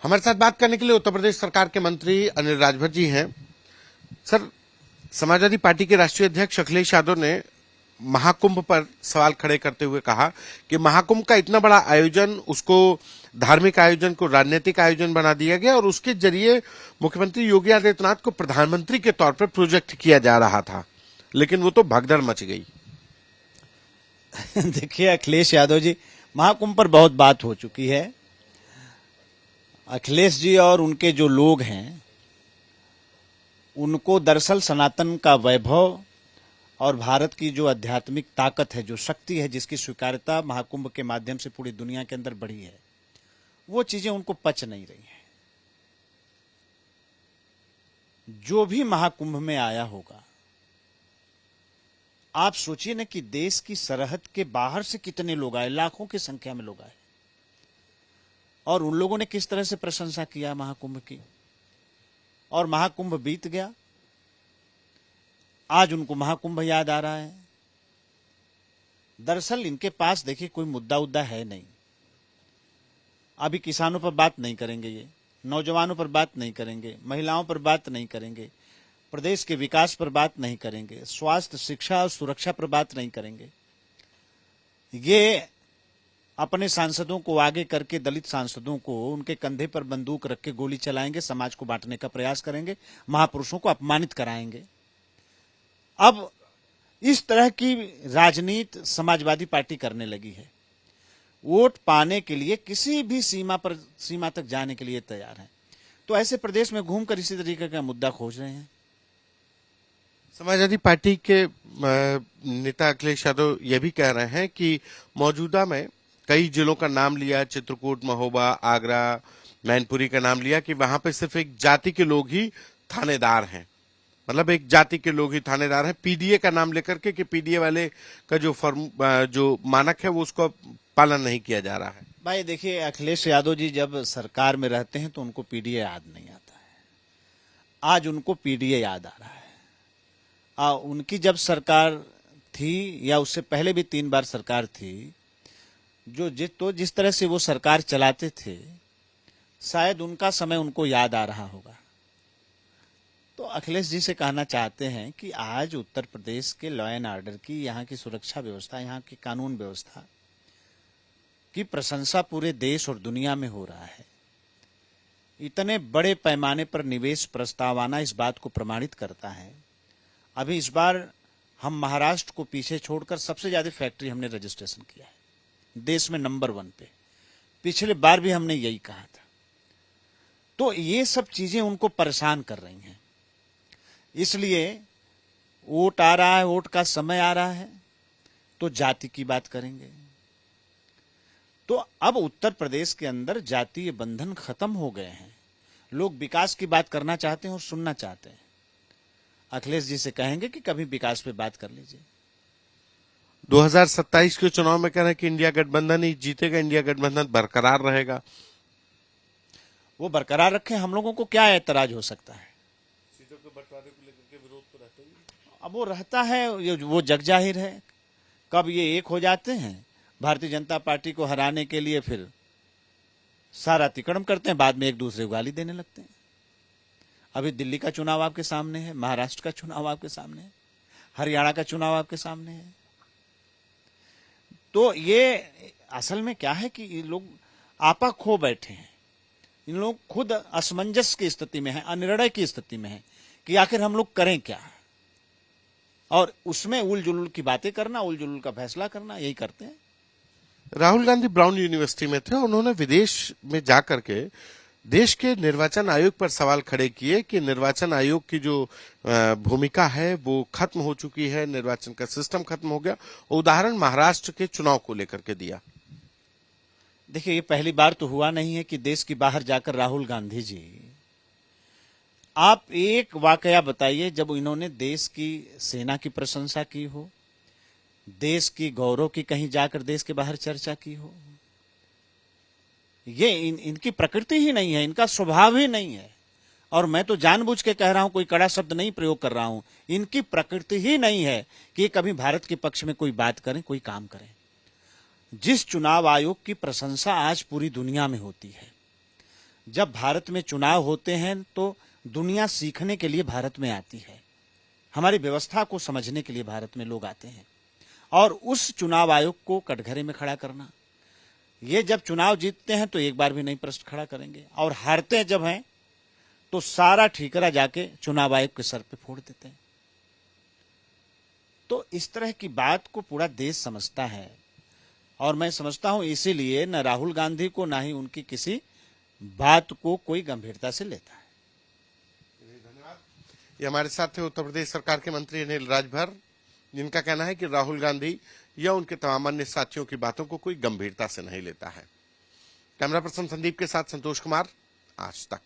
हमारे साथ बात करने के लिए उत्तर प्रदेश सरकार के मंत्री अनिल राजभर जी हैं। सर, समाजवादी पार्टी के राष्ट्रीय अध्यक्ष अखिलेश यादव ने महाकुंभ पर सवाल खड़े करते हुए कहा कि महाकुंभ का इतना बड़ा आयोजन, उसको धार्मिक आयोजन को राजनीतिक आयोजन बना दिया गया और उसके जरिए मुख्यमंत्री योगी आदित्यनाथ को प्रधानमंत्री के तौर पर प्रोजेक्ट किया जा रहा था, लेकिन वो तो भगदड़ मच गई। देखिए अखिलेश यादव जी, महाकुंभ पर बहुत बात हो चुकी है। अखिलेश जी और उनके जो लोग हैं उनको दरअसल सनातन का वैभव और भारत की जो आध्यात्मिक ताकत है, जो शक्ति है, जिसकी स्वीकार्यता महाकुंभ के माध्यम से पूरी दुनिया के अंदर बढ़ी है, वो चीजें उनको पच नहीं रही हैं। जो भी महाकुंभ में आया होगा, आप सोचिए ना कि देश की सरहद के बाहर से कितने लोग आए, लाखों की संख्या में लोग आए, और उन लोगों ने किस तरह से प्रशंसा किया महाकुंभ की, और महाकुंभ बीत गया। आज उनको महाकुंभ याद आ रहा है। दरअसल इनके पास देखिए कोई मुद्दा उद्दा है नहीं। अभी किसानों पर बात नहीं करेंगे, ये नौजवानों पर बात नहीं करेंगे, महिलाओं पर बात नहीं करेंगे, प्रदेश के विकास पर बात नहीं करेंगे, स्वास्थ्य, शिक्षा और सुरक्षा पर बात नहीं करेंगे। ये अपने सांसदों को आगे करके, दलित सांसदों को उनके कंधे पर बंदूक रख के गोली चलाएंगे, समाज को बांटने का प्रयास करेंगे, महापुरुषों को अपमानित कराएंगे। अब इस तरह की राजनीति समाजवादी पार्टी करने लगी है। वोट पाने के लिए किसी भी सीमा तक जाने के लिए तैयार है। तो ऐसे प्रदेश में घूमकर इसी तरीके का मुद्दा खोज रहे हैं। समाजवादी पार्टी के नेता अखिलेश यादव ये भी कह रहे हैं कि मौजूदा में कई जिलों का नाम लिया, चित्रकूट, महोबा, आगरा, मैनपुरी का नाम लिया कि वहां पे सिर्फ एक जाति के लोग ही थानेदार हैं, मतलब एक जाति के लोग ही थानेदार हैं। पीडीए का नाम लेकर के कि पीडीए वाले का जो मानक है वो उसको पालन नहीं किया जा रहा है। भाई देखिए, अखिलेश यादव जी जब सरकार में रहते हैं तो उनको पीडीए याद नहीं आता है। आज उनको पीडीए याद आ रहा है। उनकी जब सरकार थी या उससे पहले भी 3 बार सरकार थी, जिस तरह से वो सरकार चलाते थे, शायद उनका समय उनको याद आ रहा होगा। तो अखिलेश जी से कहना चाहते हैं कि आज उत्तर प्रदेश के लॉ एंड ऑर्डर की, यहाँ की सुरक्षा व्यवस्था, यहाँ की कानून व्यवस्था की प्रशंसा पूरे देश और दुनिया में हो रहा है। इतने बड़े पैमाने पर निवेश प्रस्ताव आना इस बात को प्रमाणित करता है। अभी इस बार हम महाराष्ट्र को पीछे छोड़कर सबसे ज्यादा फैक्ट्री हमने रजिस्ट्रेशन किया है, देश में नंबर 1 पे। पिछले बार भी हमने यही कहा था। तो ये सब चीजें उनको परेशान कर रही हैं। इसलिए वोट आ रहा है, वोट का समय आ रहा है, तो जाति की बात करेंगे। तो अब उत्तर प्रदेश के अंदर जातीय बंधन खत्म हो गए हैं। लोग विकास की बात करना चाहते हैं और सुनना चाहते हैं। अखिलेश जी से कहेंगे कि कभी विकास पे बात कर लीजिए। 2027 के चुनाव में कह रहे हैं कि इंडिया गठबंधन ही जीतेगा, इंडिया गठबंधन बरकरार रहेगा। वो बरकरार रखें, हम लोगों को क्या एतराज हो सकता है? सीटों के बंटवारे को लेकर के विरोध तो रहता ही। अब वो रहता है, वो जग जाहिर है। कब ये एक हो जाते हैं भारतीय जनता पार्टी को हराने के लिए, फिर सारा तिकड़म करते हैं, बाद में एक दूसरे को गाली देने लगते हैं। अभी दिल्ली का चुनाव आपके सामने है, महाराष्ट्र का चुनाव आपके सामने है, हरियाणा का चुनाव आपके सामने है। तो ये असल में क्या है कि ये लोग आपा खो बैठे हैं। इन लोग खुद असमंजस की स्थिति में है, अनिर्णय की स्थिति में है कि आखिर हम लोग करें क्या, और उसमें उल जुलूल की बातें करना, उल जुलूल का फैसला करना, यही करते हैं। राहुल गांधी ब्राउन यूनिवर्सिटी में थे, उन्होंने विदेश में जाकर के देश के निर्वाचन आयोग पर सवाल खड़े किए कि निर्वाचन आयोग की जो भूमिका है वो खत्म हो चुकी है, निर्वाचन का सिस्टम खत्म हो गया। उदाहरण महाराष्ट्र के चुनाव को लेकर के दिया। देखिए, ये पहली बार तो हुआ नहीं है कि देश की बाहर जाकर राहुल गांधी जी, आप एक वाकया बताइए जब इन्होंने देश की सेना की प्रशंसा की हो, देश की गौरव की कहीं जाकर देश के बाहर चर्चा की हो। ये इनकी प्रकृति ही नहीं है, इनका स्वभाव ही नहीं है। और मैं तो जानबूझ के कह रहा हूं, कोई कड़ा शब्द नहीं प्रयोग कर रहा हूं। इनकी प्रकृति ही नहीं है कि कभी भारत के पक्ष में कोई बात करें, कोई काम करें। जिस चुनाव आयोग की प्रशंसा आज पूरी दुनिया में होती है, जब भारत में चुनाव होते हैं तो दुनिया सीखने के लिए भारत में आती है, हमारी व्यवस्था को समझने के लिए भारत में लोग आते हैं। और उस चुनाव आयोग को कटघरे में खड़ा करना, ये जब चुनाव जीतते हैं तो एक बार भी नहीं प्रश्न खड़ा करेंगे, और हारते जब हैं तो सारा ठीकरा जाके चुनाव आयोग के सर पे फोड़ देते हैं। तो इस तरह की बात को पूरा देश समझता है, और मैं समझता हूं इसीलिए न राहुल गांधी को ना ही उनकी किसी बात को कोई गंभीरता से लेता है। ये हमारे साथ थे उत्तर प्रदेश सरकार के मंत्री अनिल राजभर, जिनका कहना है कि राहुल गांधी या उनके तमाम अन्य साथियों की बातों को कोई गंभीरता से नहीं लेता है। कैमरा पर्सन संदीप के साथ संतोष कुमार, आज तक।